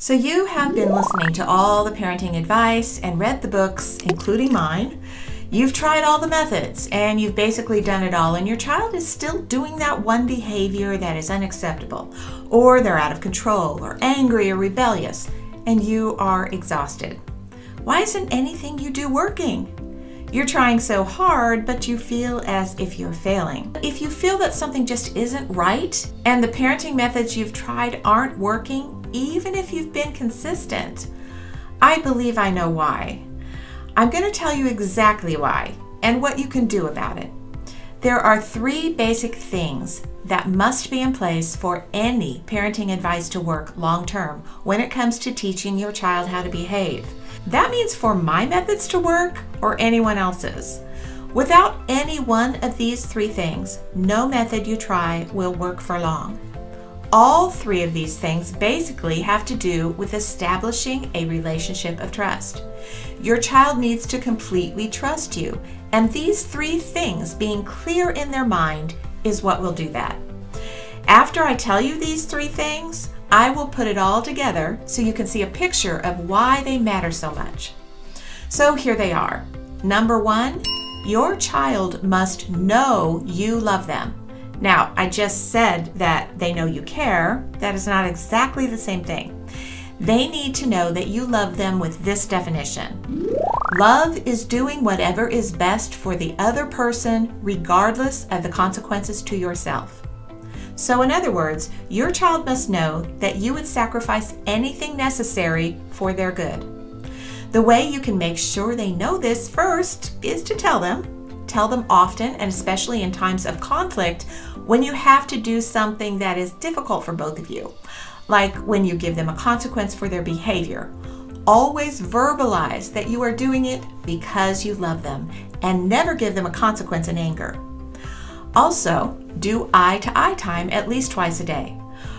So you have been listening to all the parenting advice and read the books, including mine. You've tried all the methods and you've basically done it all, and your child is still doing that one behavior that is unacceptable, or they're out of control or angry or rebellious, and you are exhausted. Why isn't anything you do working? You're trying so hard, but you feel as if you're failing. If you feel that something just isn't right and the parenting methods you've tried aren't working, even if you've been consistent, I believe I know why. I'm going to tell you exactly why and what you can do about it. There are 3 basic things that must be in place for any parenting advice to work long term when it comes to teaching your child how to behave. That means for my methods to work or anyone else's. Without any one of these 3 things, no method you try will work for long. All 3 of these things basically have to do with establishing a relationship of trust. Your child needs to completely trust you, and these 3 things being clear in their mind is what will do that. After I tell you these 3 things, I will put it all together so you can see a picture of why they matter so much. So here they are. Number 1, your child must know you love them. Now, I just said that they know you care. That is not exactly the same thing. They need to know that you love them with this definition. Love is doing whatever is best for the other person, regardless of the consequences to yourself. So in other words, your child must know that you would sacrifice anything necessary for their good. The way you can make sure they know this first is to tell them. Tell them often, and especially in times of conflict when you have to do something that is difficult for both of you, like when you give them a consequence for their behavior. Always verbalize that you are doing it because you love them, and never give them a consequence in anger. Also, do eye-to-eye time at least twice a day.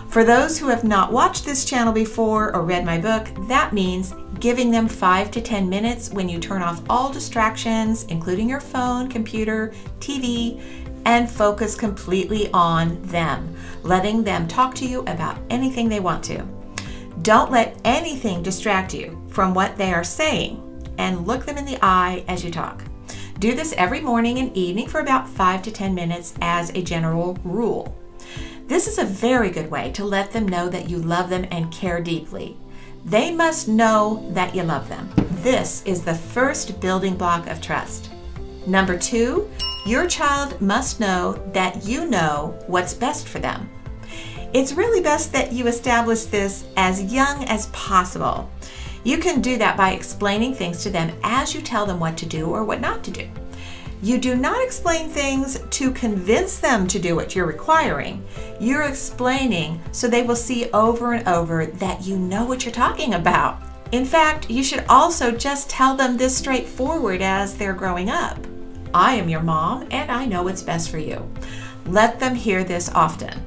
For those who have not watched this channel before or read my book, that means giving them 5 to 10 minutes when you turn off all distractions, including your phone, computer, TV, and focus completely on them, letting them talk to you about anything they want to. Don't let anything distract you from what they are saying, and look them in the eye as you talk. Do this every morning and evening for about 5 to 10 minutes as a general rule. This is a very good way to let them know that you love them and care deeply. They must know that you love them. This is the first building block of trust. Number 2, your child must know that you know what's best for them. It's really best that you establish this as young as possible. You can do that by explaining things to them as you tell them what to do or what not to do. You do not explain things to convince them to do what you're requiring. You're explaining so they will see over and over that you know what you're talking about. In fact, you should also just tell them this straightforward as they're growing up. I am your mom and I know what's best for you. Let them hear this often.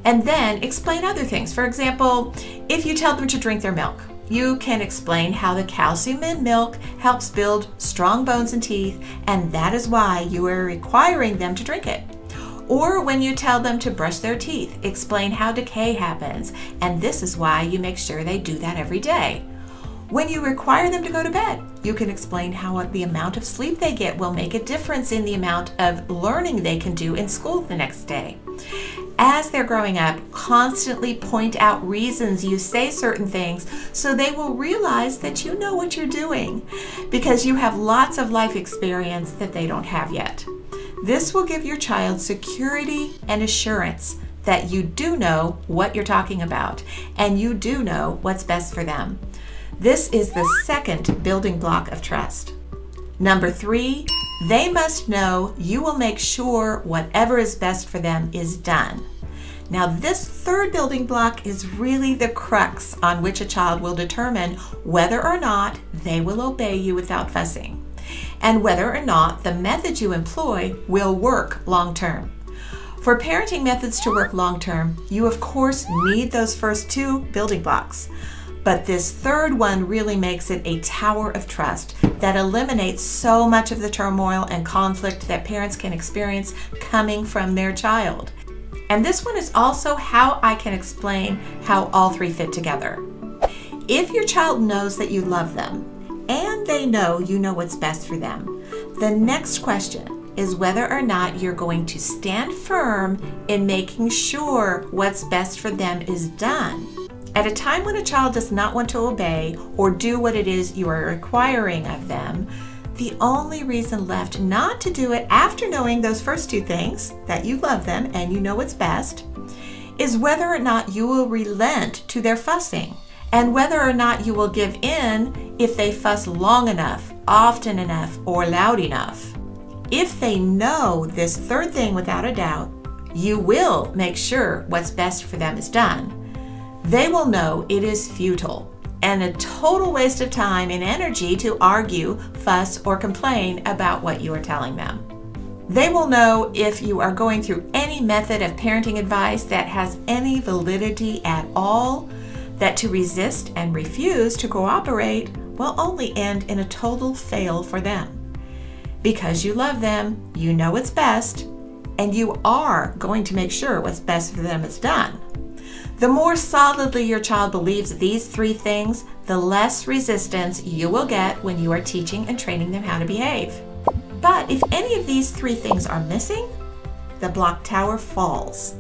And then explain other things. For example, if you tell them to drink their milk, you can explain how the calcium in milk helps build strong bones and teeth, and that is why you are requiring them to drink it. Or when you tell them to brush their teeth, explain how decay happens, and this is why you make sure they do that every day. When you require them to go to bed, you can explain how the amount of sleep they get will make a difference in the amount of learning they can do in school the next day. As they're growing up, constantly point out reasons you say certain things so they will realize that you know what you're doing, because you have lots of life experience that they don't have yet. This will give your child security and assurance that you do know what you're talking about and you do know what's best for them. This is the second building block of trust. Number 3, they must know you will make sure whatever is best for them is done. Now, this third building block is really the crux on which a child will determine whether or not they will obey you without fussing, and whether or not the method you employ will work long term. For parenting methods to work long term, you of course need those first 2 building blocks. But this third one really makes it a tower of trust that eliminates so much of the turmoil and conflict that parents can experience coming from their child. And this one is also how I can explain how all 3 fit together. If your child knows that you love them and they know you know what's best for them, the next question is whether or not you're going to stand firm in making sure what's best for them is done. At a time when a child does not want to obey or do what it is you are requiring of them, the only reason left not to do it after knowing those first two things, that you love them and you know what's best, is whether or not you will relent to their fussing, and whether or not you will give in if they fuss long enough, often enough, or loud enough. If they know this third thing without a doubt, you will make sure what's best for them is done. They will know it is futile and a total waste of time and energy to argue, fuss, or complain about what you are telling them. They will know if you are going through any method of parenting advice that has any validity at all, that to resist and refuse to cooperate will only end in a total fail for them. Because you love them, you know what's best, and you are going to make sure what's best for them is done. The more solidly your child believes these three things, the less resistance you will get when you are teaching and training them how to behave. But if any of these three things are missing, the block tower falls.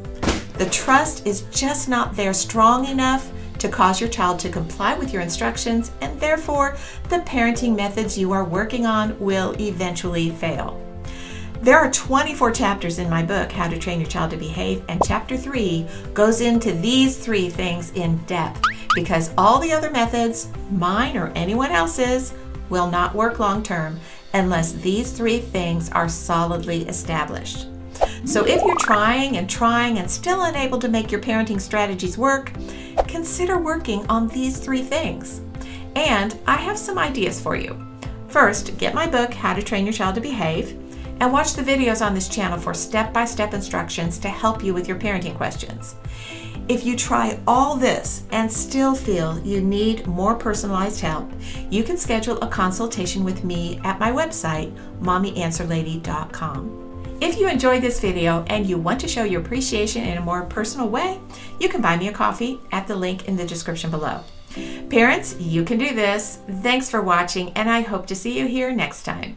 The trust is just not there strong enough to cause your child to comply with your instructions, and therefore the parenting methods you are working on will eventually fail. There are 24 chapters in my book, How to Train Your Child to Behave, and chapter 3 goes into these three things in depth, because all the other methods, mine or anyone else's, will not work long term unless these three things are solidly established. So if you're trying and still unable to make your parenting strategies work, consider working on these three things. And I have some ideas for you. First, get my book, How to Train Your Child to Behave, and watch the videos on this channel for step-by-step instructions to help you with your parenting questions. If you try all this and still feel you need more personalized help, you can schedule a consultation with me at my website, mommyanswerlady.com. If you enjoyed this video and you want to show your appreciation in a more personal way, you can buy me a coffee at the link in the description below. Parents, you can do this. Thanks for watching, and I hope to see you here next time.